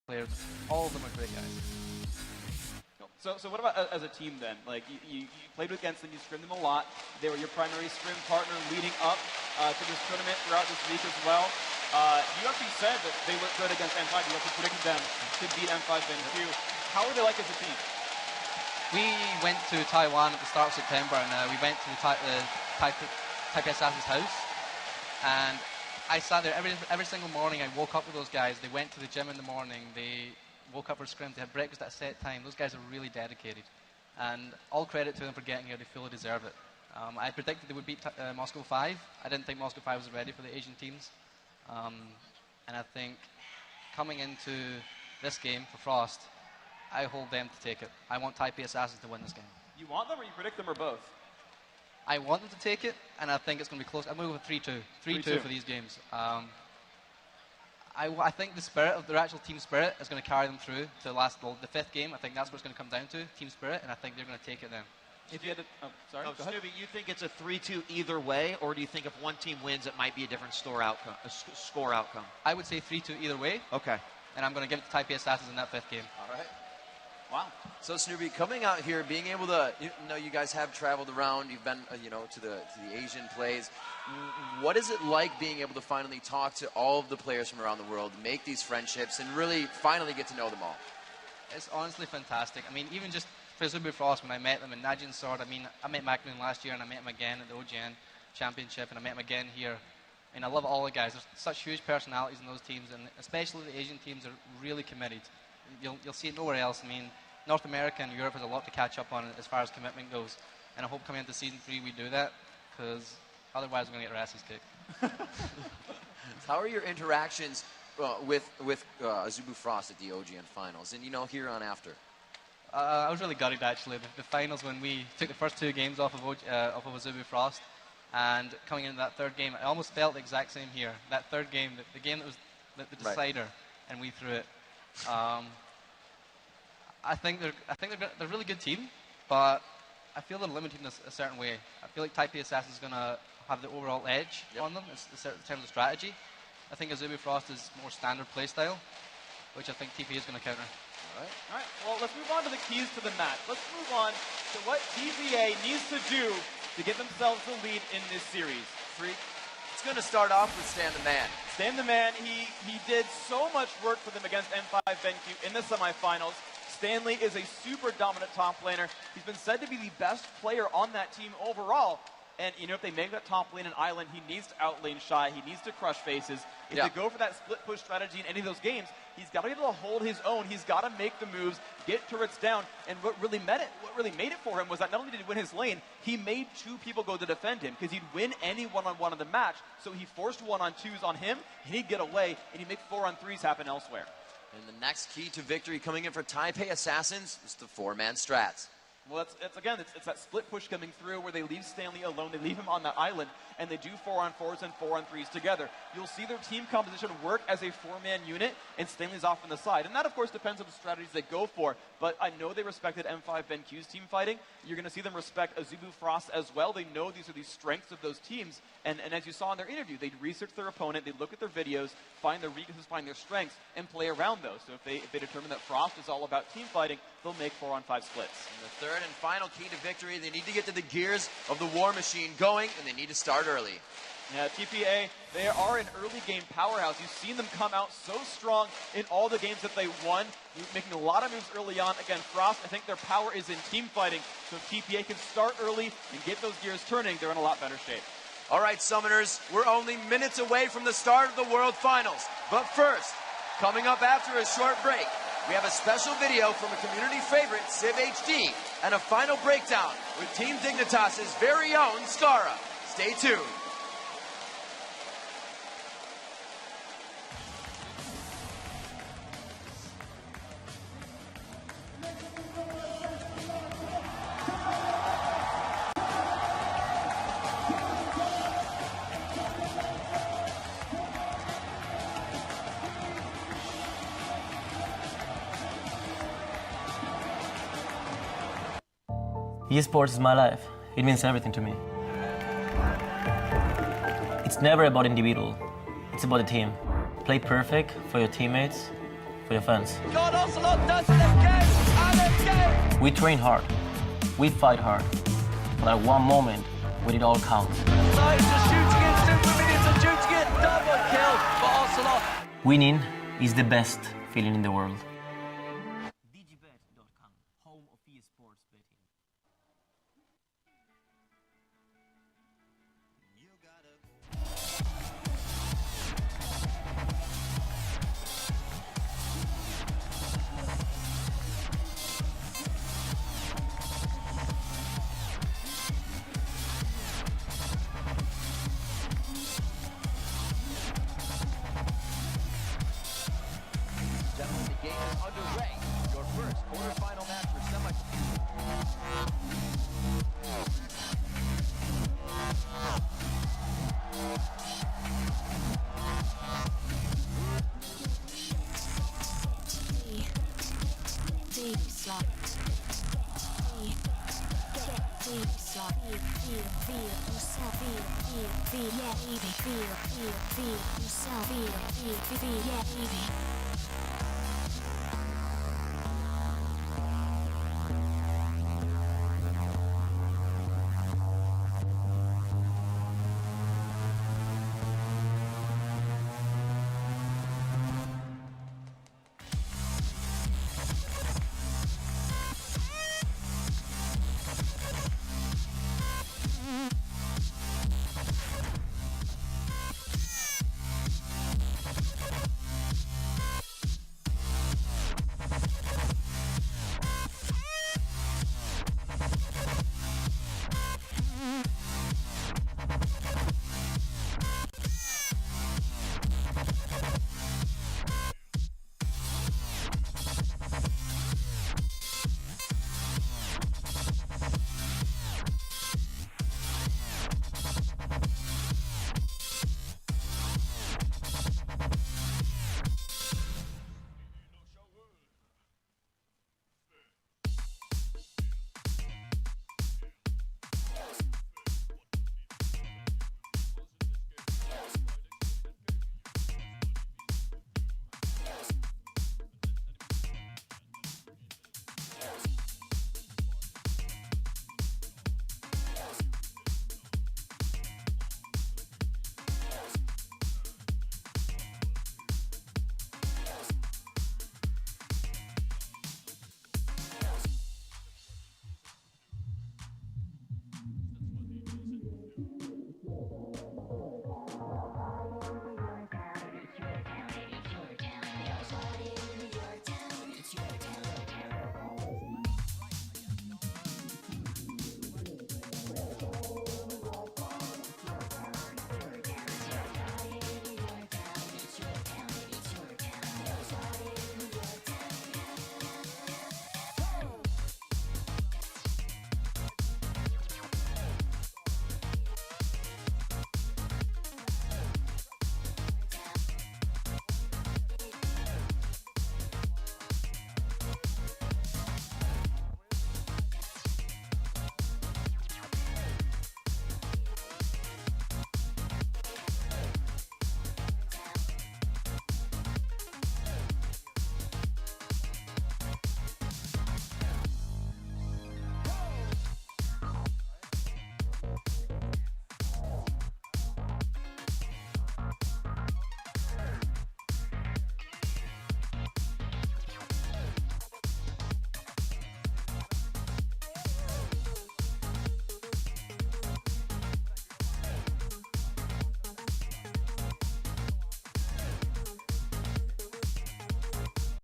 players. All of them are great guys. So what about as a team then? Like you played against them, you scrimmed them a lot. They were your primary scrim partner leading up to this tournament throughout this week as well. You actually said that they looked good against M5. You actually predicted them to beat M5 BenQ. How are they like as a team? We went to Taiwan at the start of September, and we went to the Taipei Assassin's house. And I sat there every single morning. I woke up with those guys. They went to the gym in the morning. They woke up for scrims. They had breakfast at a set time. Those guys are really dedicated. And all credit to them for getting here. They fully deserve it. I predicted they would beat Moscow 5. I didn't think Moscow 5 was ready for the Asian teams. And I think coming into this game for Frost, I hold them to take it. I want Taipei Assassins to win this game. You want them or you predict them or both? I want them to take it, and I think it's going to be close. I'm going to go with 3-2. 3-2 for these games. I think the spirit of their actual team spirit is going to carry them through to the fifth game. I think that's what it's going to come down to, team spirit, and I think they're going to take it then. If you had to, Snoopy, you think it's a 3-2 either way, or do you think if one team wins, it might be a different score outcome? I would say 3-2 either way. Okay. And I'm going to give it to Taipei Assassins in that fifth game. All right. Wow. So Snoopy, coming out here, being able to, you guys have traveled around. You've been, to the Asian plays. What is it like being able to finally talk to all of the players from around the world, make these friendships, and really finally get to know them all? It's honestly fantastic. I mean, even just for Zubu Frost, when I met them in Najin Sword, I met Macklin last year, and I met him again at the OGN Championship, and I met him again here. And I love all the guys. There's such huge personalities in those teams, and especially the Asian teams are really committed. You'll see it nowhere else. I mean, North America and Europe has a lot to catch up on as far as commitment goes. And I hope coming into Season 3 we do that, because otherwise we're going to get our asses kicked. How are your interactions with Zubu Frost at the OGN Finals and, here on after? I was really gutted, actually. The finals, when we took the first 2 games off of Zubu Frost, and coming into that third game, I almost felt the exact same here. That third game, the game that was the decider, and we threw it. I think they're a really good team, but I feel they're limited in a certain way. I feel like Taipei Assassin is going to have the overall edge on them in terms of strategy. I think Zubu Frost is more standard playstyle, which I think TP is going to counter. All right. Well, let's move on to the keys to the match. Let's move on to what TPA needs to do to get themselves the lead in this series. It's going to start off with Stan the Man. Stan the Man, he did so much work for them against M5 BenQ in the semifinals. Stanley is a super dominant top laner. He's been said to be the best player on that team overall. And, if they make that top lane an island, he needs to outlane Shy. He needs to crush faces. If they go for that split push strategy in any of those games, he's got to be able to hold his own. He's got to make the moves, get turrets down. And what really made it for him was that not only did he win his lane, he made 2 people go to defend him because he'd win any one-on-one of the match. So he forced 1-on-2s on him, and he'd get away, and he'd make 4-on-3s happen elsewhere. And the next key to victory coming in for Taipei Assassins is the 4-man strats. Well, it's that split push coming through where they leave Stanley alone. They leave him on that island, and they do 4-on-4s and 4-on-3s together. You'll see their team composition work as a 4-man unit, and Stanley's off on the side. And that, of course, depends on the strategies they go for. But I know they respected M5 BenQ's team fighting. You're going to see them respect Zubu Frost as well. They know these are the strengths of those teams. And as you saw in their interview, they'd research their opponent, they'd look at their videos, find their weaknesses, find their strengths, and play around those. So if they determine that Frost is all about team fighting, they'll make 4-on-5 splits. And the third and final key to victory, they need to get to the gears of the war machine going, and they need to start early. Yeah, TPA, they are an early game powerhouse. You've seen them come out so strong in all the games that they won, making a lot of moves early on. Again, Frost, I think their power is in team fighting. So if TPA can start early and get those gears turning, they're in a lot better shape. All right, Summoners, we're only minutes away from the start of the World Finals. But first, coming up after a short break, we have a special video from a community favorite, Civ HD, and a final breakdown with Team Dignitas' very own Skara. Stay tuned. Esports is my life. It means everything to me. It's never about individual. It's about the team. Play perfect for your teammates, for your fans. God, Ocelot does it again and again. We train hard, we fight hard, but at one moment when it all counts. Sides are shooting in, Super Minions are shooting in, double kill for Ocelot. Winning is the best feeling in the world. DigiBet.com, home of esports betting. Gentlemen, the game is underway. Your first quarterfinal match for semi. Feel yourself, feel,